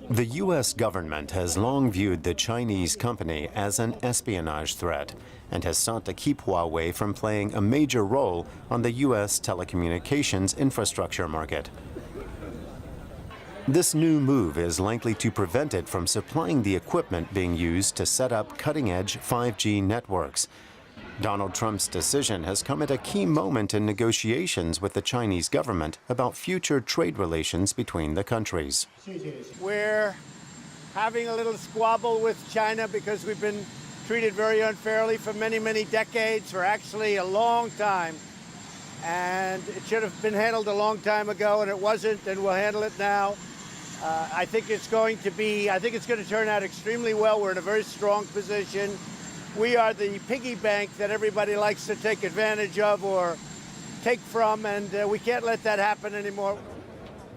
The U.S. government has long viewed the Chinese company as an espionage threat and has sought to keep Huawei from playing a major role on the U.S. telecommunications infrastructure market. This new move is likely to prevent it from supplying the equipment being used to set up cutting-edge 5G networks. Donald Trump's decision has come at a key moment in negotiations with the Chinese government about future trade relations between the countries. We're having a little squabble with China because we've been treated very unfairly for many, many decades, for actually a long time. And it should have been handled a long time ago, and it wasn't, and we'll handle it now. I think it's going to turn out extremely well. We're in a very strong position. We are the piggy bank that everybody likes to take advantage of or take from, and we can't let that happen anymore.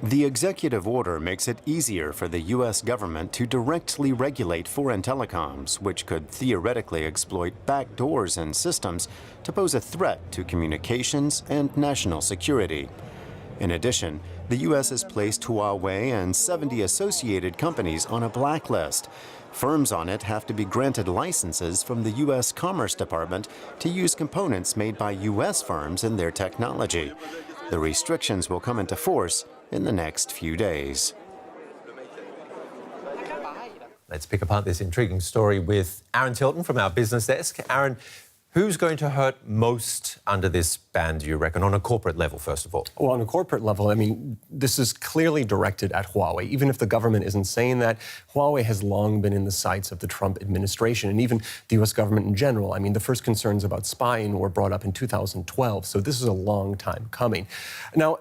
The executive order makes it easier for the U.S. government to directly regulate foreign telecoms, which could theoretically exploit backdoors in systems to pose a threat to communications and national security. In addition, the U.S. has placed Huawei and 70 associated companies on a blacklist. Firms on it have to be granted licenses from the U.S. Commerce Department to use components made by U.S. firms in their technology. The restrictions will come into force in the next few days. Let's pick apart this intriguing story with Aaron Tilton from our business desk. Aaron, who's going to hurt most under this ban, do you reckon, on a corporate level, first of all? Well, on a corporate level, I mean, this is clearly directed at Huawei. Even if the government isn't saying that, Huawei has long been in the sights of the Trump administration and even the U.S. government in general. I mean, the first concerns about spying were brought up in 2012, so this is a long time coming. Now,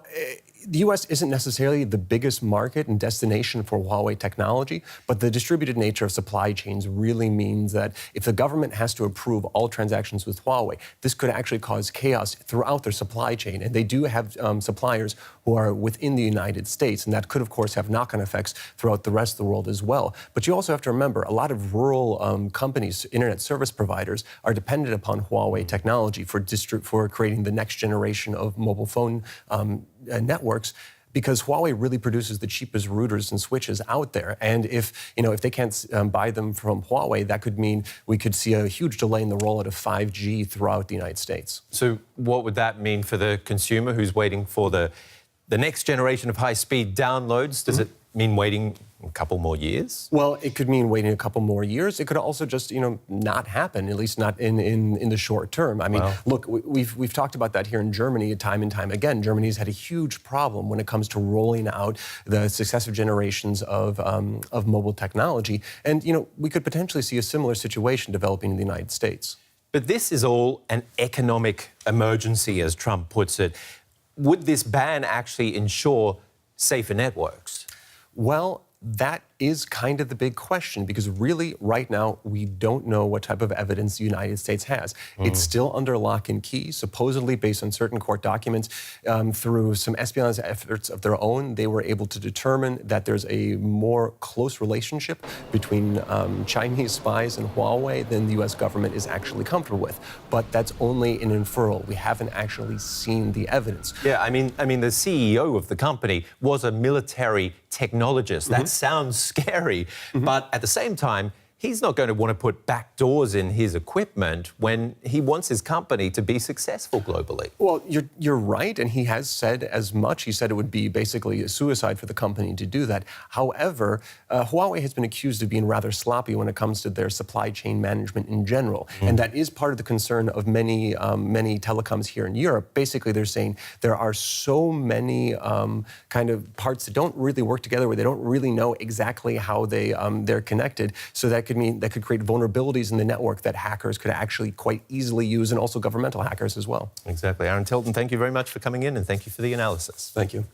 the U.S. isn't necessarily the biggest market and destination for Huawei technology, but the distributed nature of supply chains really means that if the government has to approve all transactions with Huawei, this could actually cause chaos throughout their supply chain. And they do have suppliers who are within the United States, and that could, of course, have knock-on effects throughout the rest of the world as well. But you also have to remember, a lot of rural companies, internet service providers, are dependent upon Huawei technology for creating the next generation of mobile phone networks, because Huawei really produces the cheapest routers and switches out there. And if they can't buy them from Huawei, that could mean we could see a huge delay in the rollout of 5G throughout the United States. So what would that mean for the consumer who's waiting for the next generation of high-speed downloads? Does it mean waiting a couple more years? Well, it could mean waiting a couple more years. It could also just, not happen, at least not in the short term. I mean, look, we've talked about that here in Germany time and time again. Germany's had a huge problem when it comes to rolling out the successive generations of mobile technology. And, we could potentially see a similar situation developing in the United States. But this is all an economic emergency, as Trump puts it. Would this ban actually ensure safer networks? Well, that is kind of the big question, because really, right now, we don't know what type of evidence the United States has. It's still under lock and key. Supposedly, based on certain court documents, through some espionage efforts of their own, they were able to determine that there's a more close relationship between Chinese spies and Huawei than the U.S. government is actually comfortable with. But that's only an inferral. We haven't actually seen the evidence. Yeah, I mean, the CEO of the company was a military technologist. That sounds scary, but at the same time, he's not going to want to put backdoors in his equipment when he wants his company to be successful globally. Well, you're right, and he has said as much. He said it would be basically a suicide for the company to do that. However, Huawei has been accused of being rather sloppy when it comes to their supply chain management in general, and that is part of the concern of many telecoms here in Europe. Basically, they're saying there are so many kind of parts that don't really work together, where they don't really know exactly how they're connected, so that could create vulnerabilities in the network that hackers could actually quite easily use, and also governmental hackers as well. Exactly. Aaron Tilton, thank you very much for coming in, and thank you for the analysis. Thank you.